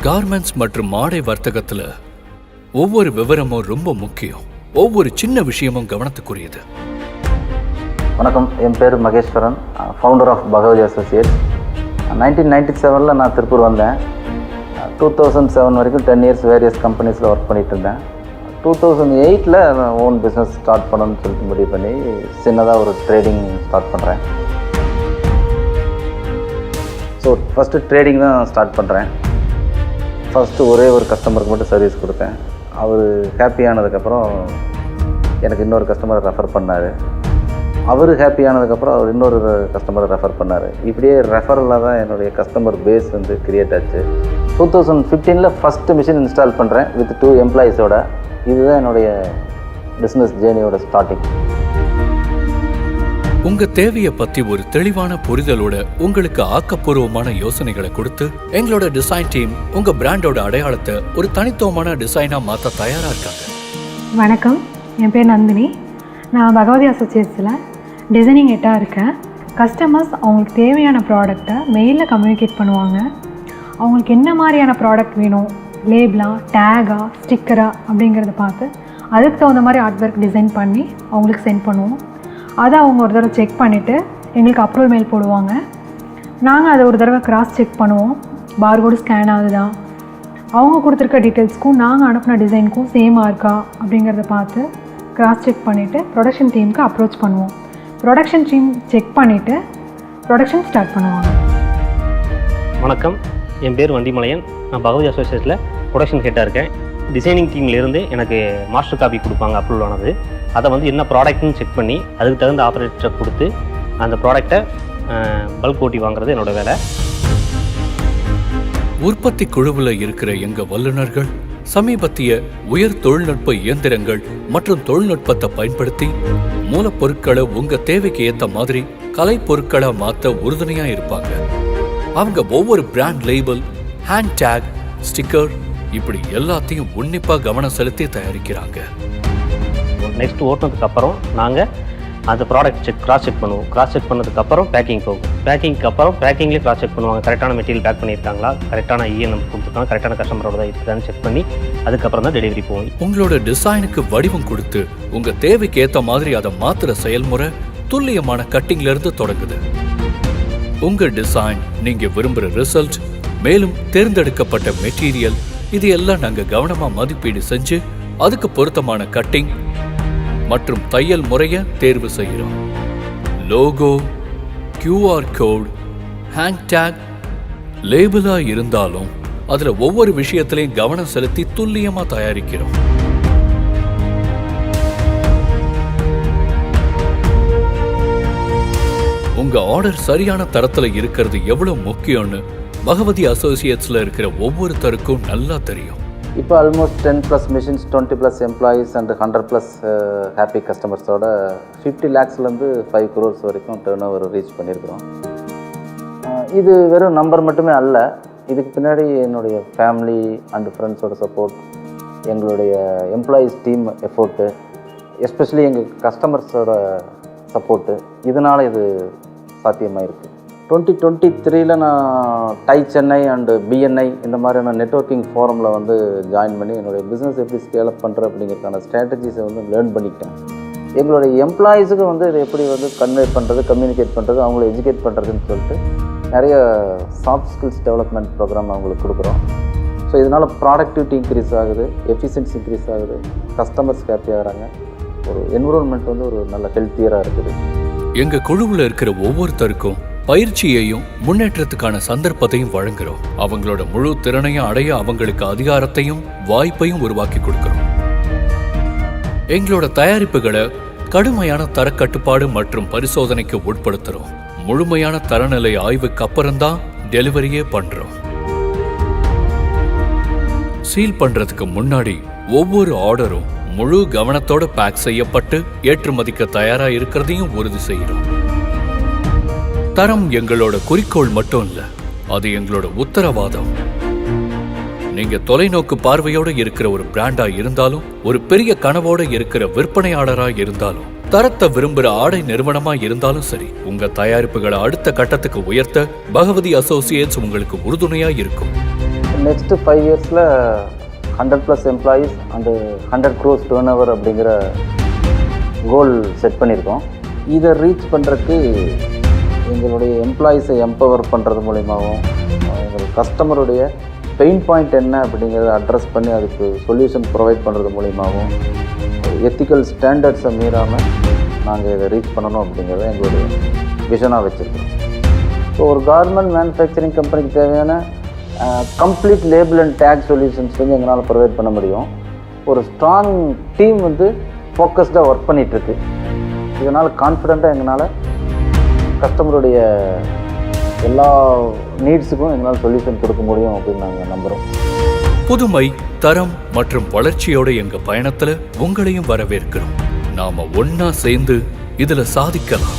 Garments மற்றும் ஆடை வர்த்தகத்துல ஒவ்வொரு விவரமும் ரொம்ப முக்கியம். ஒவ்வொரு சின்ன விஷயமும் கவனத்துக்குரியது. வணக்கம், என் பேர் Maheswaran, founder of Bhagavathi associates. 1997 நான் திருப்பூர் வந்தேன். 2007 வரைக்கும் 10 இயர்ஸ் வேரியஸ் கம்பெனிஸில் ஒர்க் பண்ணிகிட்டு இருந்தேன். 2008 ஓன் பிஸ்னஸ் ஸ்டார்ட் பண்ணணும்னு சொல்லிட்டு முடிவு பண்ணி சின்னதாக ஒரு ட்ரேடிங் ஸ்டார்ட் பண்ணுறேன். ஸோ ஃபஸ்ட்டு ட்ரேடிங் தான் ஸ்டார்ட் பண்ணுறேன். ஃபஸ்ட்டு ஒரே ஒரு கஸ்டமருக்கு மட்டும் சர்வீஸ் கொடுத்தேன். அவர் ஹாப்பியானதுக்கப்புறம் எனக்கு இன்னொரு கஸ்டமரை ரெஃபர் பண்ணார். அவர் ஹாப்பியானதுக்கப்புறம் அவர் இன்னொரு கஸ்டமரை ரெஃபர் பண்ணார். இப்படியே ரெஃபரில் தான் என்னுடைய கஸ்டமர் பேஸ் வந்து கிரியேட் ஆச்சு. 2015 ஃபஸ்ட்டு மிஷின் இன்ஸ்டால் பண்ணுறேன் வித் 2 எம்ப்ளாயீஸோட. இதுதான் என்னுடைய பிஸ்னஸ் ஜேர்னியோட ஸ்டார்டிங். உங்க தேவையை பத்தி ஒரு தெளிவான புரிதலோட உங்களுக்கு ஆக்கப்பூர்வமான யோசனைகளை கொடுத்து எங்களோட டிசைன் டீம் உங்க பிராண்டோட அடையாளத்தை ஒரு தனித்துவமான டிசைனா மாற்ற தயாரா இருக்காங்க. வணக்கம், என் பேர் நந்தினி. நான் பகவதி அசோசியேட்ஸில் டிசைனிங் ஹெட்டாக இருக்கேன். கஸ்டமர்ஸ் அவங்களுக்கு தேவையான ப்ராடக்டை மெயிலில் கம்யூனிகேட் பண்ணுவாங்க. அவங்களுக்கு என்ன மாதிரியான ப்ராடக்ட் வேணும், லேபிளா, டேகா, ஸ்டிக்கரா அப்படிங்கிறத பார்த்து அதுக்கு தகுந்த மாதிரி ஆர்ட் ஒர்க் டிசைன் பண்ணி அவங்களுக்கு சென்ட் பண்ணுவோம். அதை அவங்க ஒரு தடவை செக் பண்ணிவிட்டு எங்களுக்கு அப்ரூவல் மெயில் போடுவாங்க. நாங்கள் அதை ஒரு தடவை கிராஸ் செக் பண்ணுவோம். பார்கோடு ஸ்கேன் ஆகுதா, அவங்க கொடுத்துருக்க டீட்டெயில்ஸ்க்கும் நாங்கள் அனுப்பின டிசைனுக்கும் சேமாக இருக்கா அப்படிங்கிறத பார்த்து கிராஸ் செக் பண்ணிவிட்டு ப்ரொடக்ஷன் டீமுக்கு அப்ரோச் பண்ணுவோம். ப்ரொடக்ஷன் டீம் செக் பண்ணிவிட்டு ப்ரொடக்ஷன் ஸ்டார்ட் பண்ணுவாங்க. வணக்கம், என் பேர் வண்டிமலையன். நான் பகவதி அசோசியேட்ஸில் ப்ரொடக்ஷன் ஹெட்டாக இருக்கேன். டிசைனிங் டீம்லேருந்து எனக்கு மாஸ்டர் காப்பி கொடுப்பாங்க அப்ரூவல் ஆனது. அதை வந்து என்ன ப்ராடக்ட்னு செக் பண்ணி அதுக்கு தகுந்த ஆப்ரேட்டரை கொடுத்து அந்த ப்ராடக்டை பல்க் ஓட்டி வாங்குறது என்னோட வேலை. உற்பத்தி குழுவில் இருக்கிற எங்க வல்லுநர்கள் சமீபத்திய உயர் தொழில்நுட்ப இயந்திரங்கள் மற்றும் தொழில்நுட்பத்தை பயன்படுத்தி மூலப்பொருட்களை உங்க தேவைக்கு ஏற்ற மாதிரி கலை பொருட்களை மாற்ற உறுதுணையா இருப்பாங்க. அவங்க ஒவ்வொரு brand label, hand take, sticker இப்படி எல்லாத்தையும் உன்னிப்பா கவனம் செலுத்தி தயாரிக்கிறாங்க. நெக்ஸ்ட் ஓட்டினதுக்கு அப்புறம் நாங்கள் அந்த ப்ராடக்ட் கிராஸ் செக் பண்ணுவோம். கிராஸ் செக் பண்ணதுக்கப்புறம் பேக்கிங் போகும். பேக்கிங்க்கு அப்புறம் பேக்கிங்லேயே கிராஸ் செக் பண்ணுவாங்க. கரெக்டான மெட்டீரியல் பேக் பண்ணியிருக்காங்களா, கரெக்டான நம்ம கொடுத்துருக்காங்க, கரெக்டான கஸ்டமரோட தான் இருக்குதான்னு செக் பண்ணி அதுக்கப்புறம் தான் டெலிவரி போகும். உங்களோட டிசைனுக்கு வடிவம் கொடுத்து உங்க தேவைக்கு ஏற்ற மாதிரி அதை மாத்துற செயல்முறை துல்லியமான கட்டிங்ல இருந்து தொடங்குது. உங்க டிசைன், நீங்க விரும்புற ரிசல்ட், மேலும் தேர்ந்தெடுக்கப்பட்ட மெட்டீரியல், இது எல்லாம் நாங்க கவனமா மதிப்பீடு செஞ்சு அதுக்கு பொருத்தமான கட்டிங் மற்றும் தையல் முறையை தேர்வு செய்கிறோம். Logo, QR code, hand tag, லேபிளா இருந்தாலும் அதுல ஒவ்வொரு விஷயத்திலையும் கவனம் செலுத்தி துல்லியமா தயாரிக்கிறோம். உங்க ஆர்டர் சரியான தரத்துல இருக்கிறது எவ்வளவு முக்கியம்னு பகவதி அசோசியேட்ஸ்ல இருக்கிற ஒவ்வொருத்தருக்கும் நல்லா தெரியும். இப்போ almost 10+ machines, 20+ employees and 100+ happy கஸ்டமர்ஸோட 50 lakhsலேருந்து 5 crores வரைக்கும் டர்ன் ஓவர் ரீச் பண்ணியிருக்கிறோம். இது வெறும் நம்பர் மட்டுமே அல்ல. இதுக்கு பின்னாடி என்னுடைய ஃபேமிலி அண்ட் ஃப்ரெண்ட்ஸோட சப்போர்ட், எங்களுடைய எம்ப்ளாயீஸ் டீம் எஃபோர்ட்டு, எஸ்பெஷலி எங்கள் கஸ்டமர்ஸோட சப்போர்ட்டு, இதனால் இது சாத்தியமாக இருக்குது. 2023 நான் டை சென்னை அண்டு BNI இந்த மாதிரியான நெட்வொர்க்கிங் ஃபோரமில் வந்து ஜாயின் பண்ணி என்னுடைய பிஸ்னஸ் எப்படி ஸ்கேல் அப் பண்ணுற அப்படிங்கிறதுக்கான ஸ்ட்ராட்டஜிஸை வந்து லேர்ன் பண்ணிக்கிட்டேன். எங்களுடைய எம்ப்ளாயீஸுக்கு வந்து இதை எப்படி வந்து கன்வே பண்ணுறது, கம்யூனிகேட் பண்ணுறது, அவங்கள எஜுகேட் பண்ணுறதுன்னு சொல்லிட்டு நிறைய சாஃப்ட் ஸ்கில்ஸ் டெவலப்மெண்ட் ப்ரோக்ராம் அவங்களுக்கு கொடுக்குறோம். ஸோ இதனால் ப்ராடக்டிவிட்டி இன்க்ரீஸ் ஆகுது, எஃபிஷியன்சி இன்க்ரீஸ் ஆகுது, கஸ்டமர்ஸ் ஹாப்பி ஆகிறாங்க, ஒரு என்விரான்மெண்ட் வந்து ஒரு நல்ல ஹெல்த்தியராக இருக்குது. எங்கள் குழுவில் இருக்கிற ஒவ்வொருத்தருக்கும் பயிற்சியையும் முன்னேற்றத்துக்கான சந்தர்ப்பத்தையும் வழங்குறோம். அவங்களோட முழு திறனையும் அடைய அவங்களுக்கு அதிகாரத்தையும் வாய்ப்பையும் உருவாக்கி கொடுக்கிறோம். எங்களோட தயாரிப்புகளை கடுமையான தரக்கட்டுப்பாடு மற்றும் பரிசோதனைக்கு உட்படுத்துறோம். முழுமையான தரநிலை ஆய்வுக்கு அப்புறம்தான் டெலிவரியே பண்றோம். சீல் பண்றதுக்கு முன்னாடி ஒவ்வொரு ஆர்டரும் முழு கவனத்தோட பேக் செய்யப்பட்டு ஏற்றுமதிக்க தயாரா இருக்கிறதையும் உறுதி செய்கிறோம். தரம் எங்களோட குறிக்கோள் மட்டும் இல்ல, அது எங்களோட உத்தரவாதம். நீங்க தொலைநோக்கு பார்வையோட இருக்கிற ஒரு பிராண்டா இருந்தாலும், ஒரு பெரிய கனவோட இருக்கிற விற்பனையாளரா இருந்தாலும், தரத்தை விரும்புற ஆடை நிறுவனமா இருந்தாலும் சரி, உங்க தயாரிப்புகளை அடுத்த கட்டத்துக்கு உயர்த்த பகவதி அசோசியேட்ஸ் உங்களுக்கு உறுதுணையா இருக்கும். நெக்ஸ்ட்டு 5 இயர்ஸில் 100+ எம்ப்ளாயீஸ் அண்டு 100 crores turnover அப்படிங்கிற கோல் செட் பண்ணியிருக்கோம். இதை ரீச் பண்ணுறதுக்கு எங்களுடைய எம்ப்ளாயீஸை எம்பவர் பண்ணுறது மூலிமாவும், எங்கள் கஸ்டமருடைய பெயின் பாயிண்ட் என்ன அப்படிங்கிறத அட்ரஸ் பண்ணி அதுக்கு சொல்யூஷன் ப்ரொவைட் பண்ணுறது மூலிமாவும், எத்திக்கல் ஸ்டாண்டர்ட்ஸை மீறாமல் நாங்கள் இதை ரீச் பண்ணணும் அப்படிங்கிறத எங்களுடைய விஷனாக வச்சுருக்கோம். ஸோ ஒரு கார்மெண்ட் மேனுஃபேக்சரிங் கம்பெனிக்கு தேவையான complete label and take solutions வந்து எங்களால் ப்ரொவைட் பண்ண முடியும். ஒரு ஸ்ட்ராங் டீம் வந்து ஃபோக்கஸ்டாக ஒர்க் பண்ணிகிட்ருக்கு. இதனால் கான்ஃபிடெண்ட்டாக எங்களால் கஸ்டமருடைய எல்லா நீட்ஸுக்கும் எங்களால் சொல்யூஷன் கொடுக்க முடியும் அப்படின்னு நாங்கள் நம்புகிறோம். புதுமை, தரம் மற்றும் வளர்ச்சியோட எங்க பயணத்துல உங்களையும் வரவேற்கிறோம். நாம ஒண்ணா சேர்ந்து இதுல சாதிக்கலாம்.